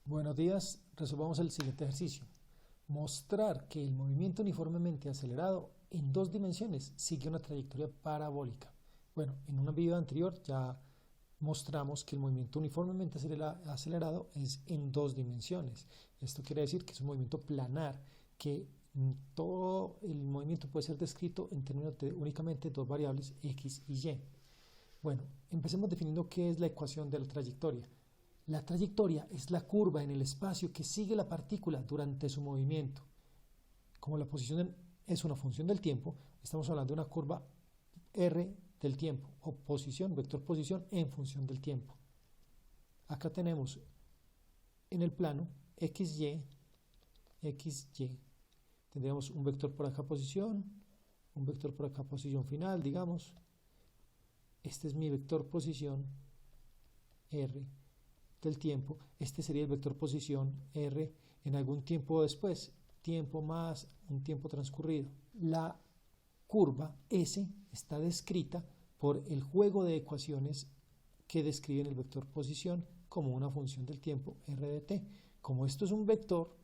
Buenos días, resolvamos el siguiente ejercicio. Mostrar que el movimiento uniformemente acelerado en dos dimensiones sigue una trayectoria parabólica. Bueno, en un video anterior ya mostramos que el movimiento uniformemente acelerado es en dos dimensiones. Esto quiere decir que es un movimiento planar, que todo el movimiento puede ser descrito en términos de únicamente dos variables, x y y. Bueno, empecemos definiendo qué es la ecuación de la trayectoria. La trayectoria es la curva en el espacio que sigue la partícula durante su movimiento. Como la posición es una función del tiempo, estamos hablando de una curva r del tiempo, o posición, vector posición en función del tiempo. Acá tenemos en el plano xy, tendríamos un vector por acá posición, un vector por acá posición final, digamos. Este es mi vector posición r del tiempo. Este sería el vector posición r en algún tiempo después, tiempo más un tiempo transcurrido. La curva S está descrita por el juego de ecuaciones que describen el vector posición como una función del tiempo r de t. Como esto es un vector,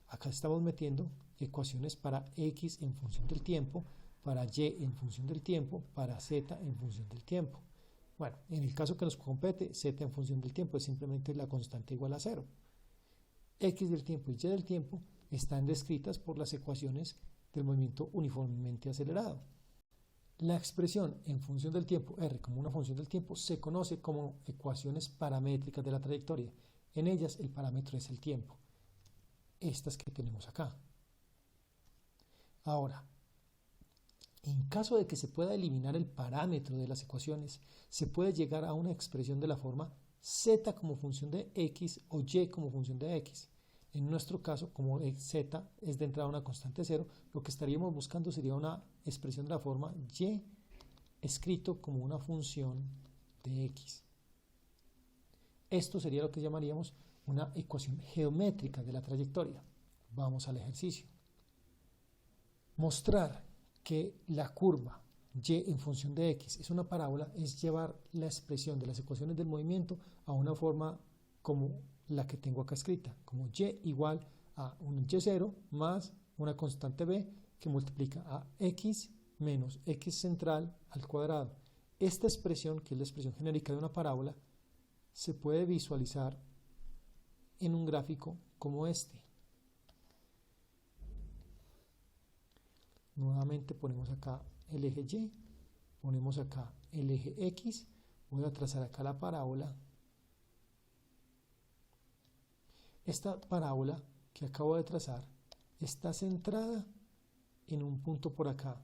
acá estamos metiendo ecuaciones para x en función del tiempo, para y en función del tiempo, para z en función del tiempo. Bueno, en el caso que nos compete, z en función del tiempo es simplemente la constante igual a 0. X del tiempo y y del tiempo están descritas por las ecuaciones del movimiento uniformemente acelerado. La expresión en función del tiempo, r como una función del tiempo, se conoce como ecuaciones paramétricas de la trayectoria. En ellas el parámetro es el tiempo. Estas que tenemos acá. Ahora, en caso de que se pueda eliminar el parámetro de las ecuaciones, se puede llegar a una expresión de la forma z como función de x o y como función de x. En nuestro caso, como z es de entrada una constante 0, lo que estaríamos buscando sería una expresión de la forma y escrito como una función de x. Esto sería lo que llamaríamos una ecuación geométrica de la trayectoria. Vamos al ejercicio. Mostrar que la curva y en función de x es una parábola es llevar la expresión de las ecuaciones del movimiento a una forma como la que tengo acá escrita, como y igual a un y0 más una constante b que multiplica a x menos x central al cuadrado. Esta expresión, que es la expresión genérica de una parábola, se puede visualizar en un gráfico como este. Nuevamente ponemos acá el eje Y, ponemos acá el eje X, voy a trazar acá la parábola. Esta parábola que acabo de trazar está centrada en un punto por acá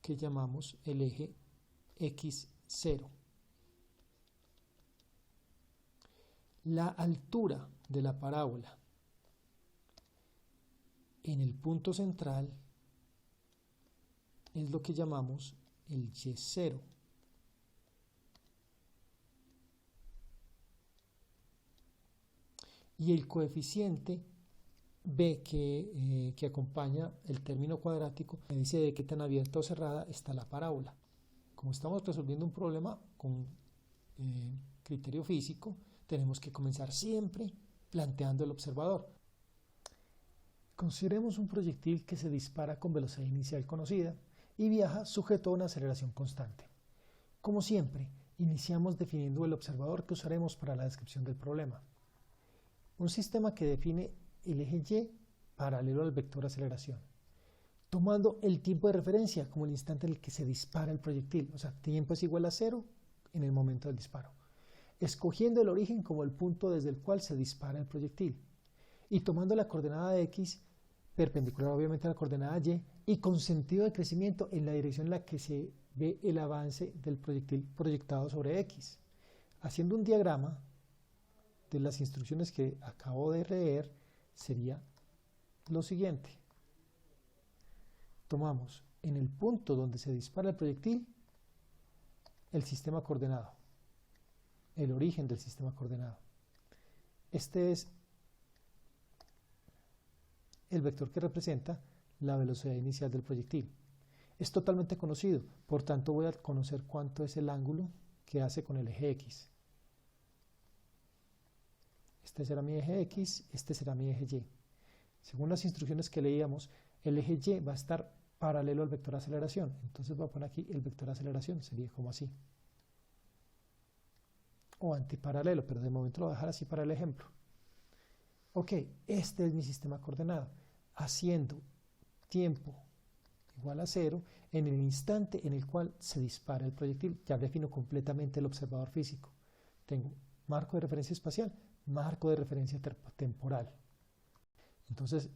que llamamos el eje X0. La altura de la parábola en el punto central es lo que llamamos el Y0. Y el coeficiente b que acompaña el término cuadrático me dice de qué tan abierta o cerrada está la parábola. Como estamos resolviendo un problema con criterio físico, tenemos que comenzar siempre planteando el observador. Consideremos un proyectil que se dispara con velocidad inicial conocida y viaja sujeto a una aceleración constante. Como siempre, iniciamos definiendo el observador que usaremos para la descripción del problema. Un sistema que define el eje Y paralelo al vector aceleración, tomando el tiempo de referencia como el instante en el que se dispara el proyectil, o sea, tiempo es igual a 0 en el momento del disparo, escogiendo el origen como el punto desde el cual se dispara el proyectil, y tomando la coordenada de x perpendicular obviamente a la coordenada y con sentido de crecimiento en la dirección en la que se ve el avance del proyectil proyectado sobre x. Haciendo un diagrama de las instrucciones que acabo de leer, sería lo siguiente. Tomamos en el punto donde se dispara el proyectil el sistema coordenado, el origen del sistema coordenado. Este es el vector que representa la velocidad inicial del proyectil. Es totalmente conocido, por tanto voy a conocer cuánto es el ángulo que hace con el eje X. este será mi eje X, este será mi eje Y. Según las instrucciones que leíamos, el eje Y va a estar paralelo al vector aceleración. Entonces voy a poner aquí el vector aceleración, sería como así. O antiparalelo, pero de momento lo voy a dejar así para el ejemplo. Ok, este es mi sistema coordenado, haciendo tiempo igual a 0 en el instante en el cual se dispara el proyectil. Ya defino completamente el observador físico. Tengo marco de referencia espacial, marco de referencia temporal. Entonces,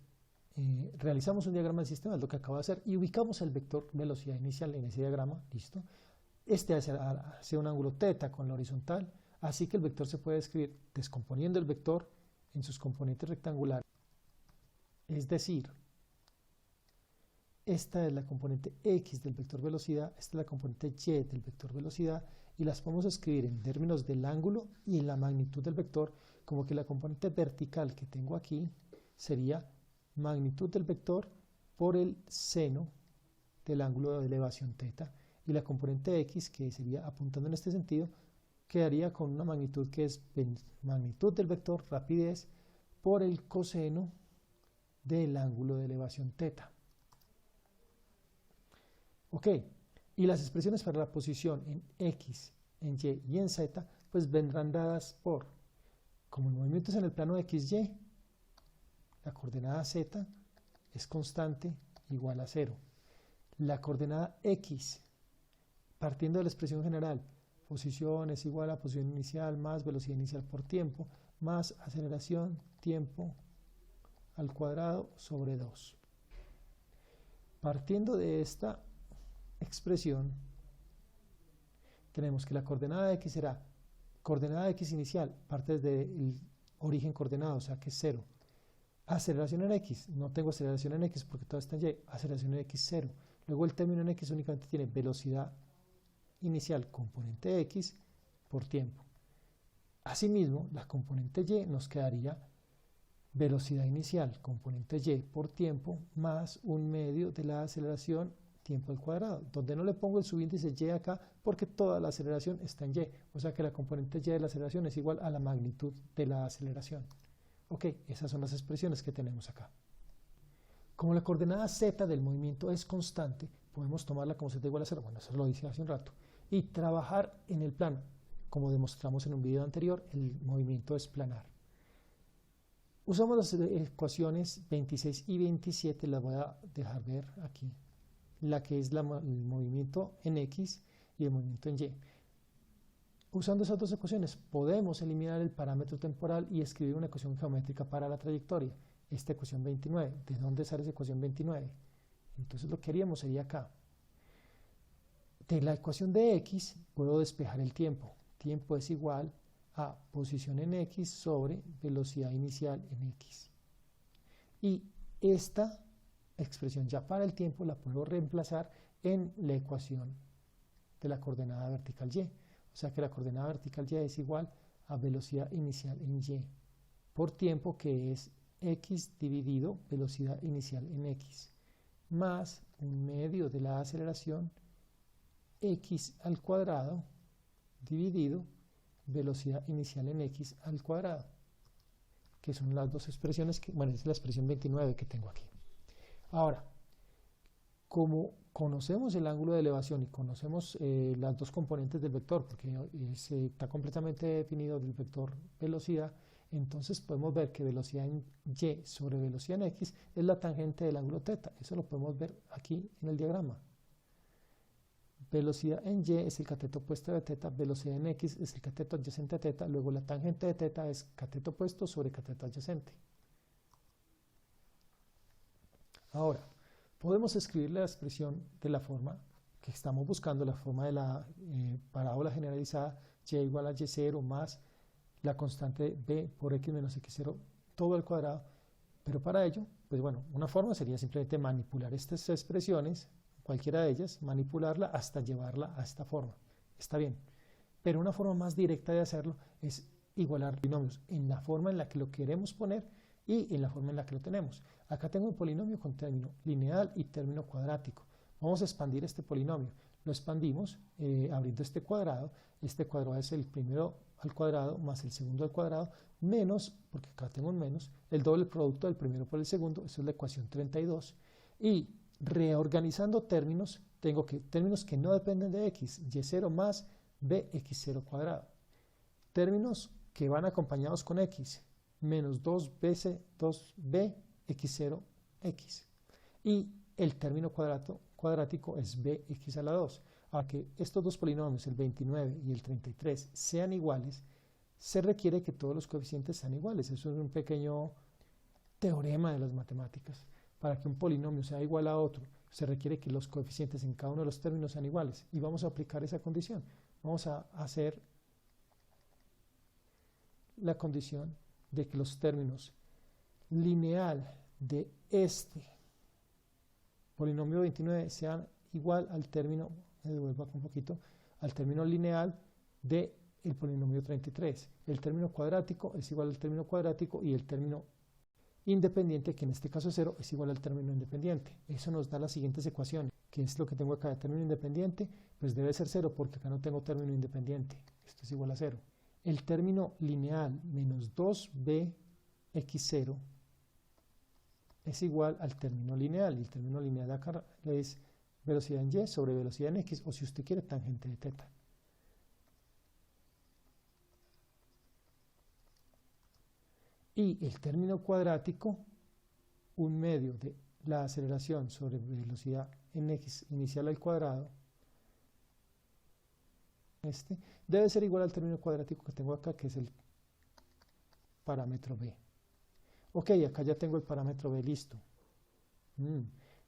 realizamos un diagrama del sistema, es lo que acabo de hacer, y ubicamos el vector velocidad inicial en ese diagrama, listo. Este hace un ángulo θ con la horizontal, así que el vector se puede escribir descomponiendo el vector en sus componentes rectangulares. Es decir, esta es la componente X del vector velocidad, esta es la componente Y del vector velocidad, y las podemos escribir en términos del ángulo y en la magnitud del vector, como que la componente vertical que tengo aquí sería magnitud del vector por el seno del ángulo de elevación θ, y la componente X, que sería apuntando en este sentido, quedaría con una magnitud que es magnitud del vector rapidez por el coseno del ángulo de elevación θ. Ok, y las expresiones para la posición en X, en Y y en Z, pues vendrán dadas por, como el movimiento es en el plano XY, la coordenada Z es constante igual a 0. La coordenada X, partiendo de la expresión general, posición es igual a posición inicial más velocidad inicial por tiempo, más aceleración tiempo al cuadrado sobre 2. Partiendo de esta expresión, tenemos que la coordenada X será coordenada X inicial, parte desde el origen coordenado, o sea que es 0. Aceleración en X, no tengo aceleración en X porque todo está en Y, aceleración en X 0. Luego el término en X únicamente tiene velocidad inicial, componente X, por tiempo. Asimismo, la componente Y nos quedaría velocidad inicial, componente Y por tiempo, más un medio de la aceleración tiempo al cuadrado, donde no le pongo el subíndice Y acá porque toda la aceleración está en Y, o sea que la componente Y de la aceleración es igual a la magnitud de la aceleración. Ok, esas son las expresiones que tenemos acá. Como la coordenada Z del movimiento es constante, podemos tomarla como Z igual a 0, bueno, eso lo hice hace un rato, y trabajar en el plano. Como demostramos en un video anterior, el movimiento es planar. Usamos las ecuaciones 26 y 27, las voy a dejar ver aquí. La que es el movimiento en X y el movimiento en Y. Usando esas dos ecuaciones podemos eliminar el parámetro temporal y escribir una ecuación geométrica para la trayectoria. Esta ecuación 29. ¿De dónde sale esa ecuación 29? Entonces lo que haríamos sería acá. De la ecuación de X puedo despejar el tiempo. Tiempo es igual a posición en X sobre velocidad inicial en X. Y esta expresión ya para el tiempo la puedo reemplazar en la ecuación de la coordenada vertical Y. O sea que la coordenada vertical Y es igual a velocidad inicial en Y por tiempo, que es X dividido velocidad inicial en X, más un medio de la aceleración X al cuadrado dividido velocidad inicial en X al cuadrado, que son las dos expresiones que, bueno, es la expresión 29 que tengo aquí. Ahora, como conocemos el ángulo de elevación y conocemos las dos componentes del vector, porque está completamente definido del vector velocidad, entonces podemos ver que velocidad en Y sobre velocidad en X es la tangente del ángulo θ. Eso lo podemos ver aquí en el diagrama. Velocidad en Y es el cateto opuesto de θ, velocidad en X es el cateto adyacente a θ, luego la tangente de θ es cateto opuesto sobre cateto adyacente. Ahora, podemos escribir la expresión de la forma que estamos buscando, la forma de la parábola generalizada, Y igual a Y0 más la constante B por X menos X0 todo al cuadrado. Pero para ello, pues bueno, una forma sería simplemente manipular estas expresiones, cualquiera de ellas, manipularla hasta llevarla a esta forma. Está bien. Pero una forma más directa de hacerlo es igualar binomios en la forma en la que lo queremos poner y en la forma en la que lo tenemos. Acá tengo un polinomio con término lineal y término cuadrático. Vamos a expandir este polinomio. Lo expandimos abriendo este cuadrado. Este cuadrado es el primero al cuadrado más el segundo al cuadrado menos, porque acá tengo un menos, el doble producto del primero por el segundo, eso es la ecuación 32. Y reorganizando términos, tengo que términos que no dependen de x, y0 más bx0 cuadrado. Términos que van acompañados con x, menos 2bx0x. Y el término cuadrático es bx a la 2. A que estos dos polinomios, el 29 y el 33, sean iguales, se requiere que todos los coeficientes sean iguales. Eso es un pequeño teorema de las matemáticas. Para que un polinomio sea igual a otro, se requiere que los coeficientes en cada uno de los términos sean iguales. Y vamos a aplicar esa condición. Vamos a hacer la condición de que los términos lineal de este polinomio 29 sean igual al término, me devuelvo acá un poquito, al término lineal del polinomio 33. El término cuadrático es igual al término cuadrático y el término independiente, que en este caso es 0, es igual al término independiente. Eso nos da las siguientes ecuaciones. ¿Qué es lo que tengo acá de término independiente? Pues debe ser 0 porque acá no tengo término independiente. Esto es igual a 0. El término lineal menos 2bx0 es igual al término lineal. Y el término lineal acá es velocidad en y sobre velocidad en x, o si usted quiere, tangente de teta. Y el término cuadrático, un medio de la aceleración sobre velocidad en x inicial al cuadrado, debe ser igual al término cuadrático que tengo acá, que es el parámetro b. Ok, acá ya tengo el parámetro b listo.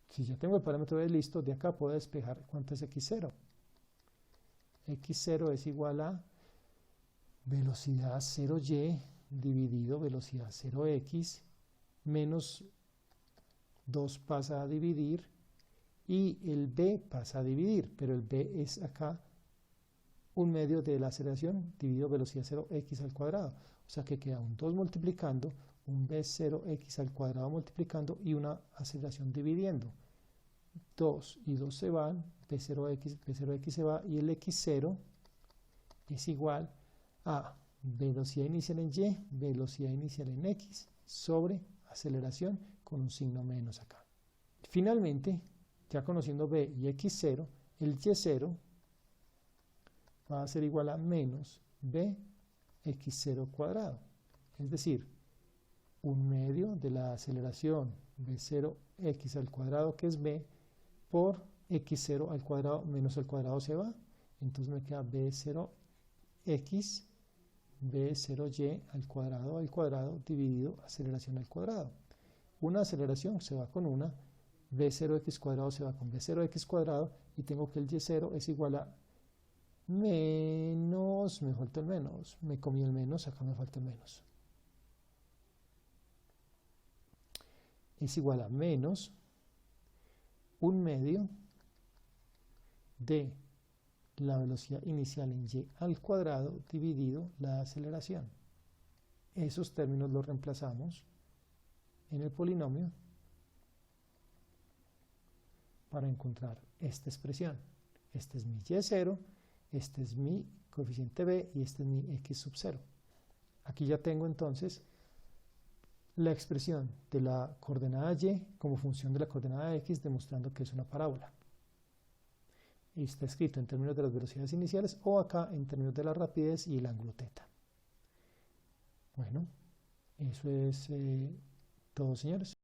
Si ya tengo el parámetro b listo, de acá puedo despejar cuánto es x0. x0 es igual a velocidad 0y dividido velocidad 0x menos 2 pasa a dividir y el b pasa a dividir, pero el b es acá un medio de la aceleración dividido velocidad 0x al cuadrado. O sea que queda un 2 multiplicando, un b0x al cuadrado multiplicando y una aceleración dividiendo. 2 y 2 se van, b0x se va y el x0 es igual a velocidad inicial en y, velocidad inicial en x sobre aceleración con un signo menos acá. Finalmente, ya conociendo b y x0, el y0 va a ser igual a menos bx0 cuadrado, es decir, un medio de la aceleración b0x al cuadrado, que es b, por x0 al cuadrado menos el cuadrado se va, entonces me queda b0x b0y al cuadrado dividido aceleración al cuadrado. Una aceleración se va con una, b0x cuadrado se va con b0x cuadrado y tengo que el y0 es igual a menos, me falta el menos, me comí el menos, acá me falta el menos. Es igual a menos un medio de la velocidad inicial en y al cuadrado dividido la aceleración. Esos términos los reemplazamos en el polinomio para encontrar esta expresión. Este es mi y0, este es mi coeficiente b y este es mi x sub 0. Aquí ya tengo entonces la expresión de la coordenada y como función de la coordenada x, demostrando que es una parábola. Y está escrito en términos de las velocidades iniciales o acá en términos de la rapidez y el ángulo θ. Bueno, eso es todo, señores.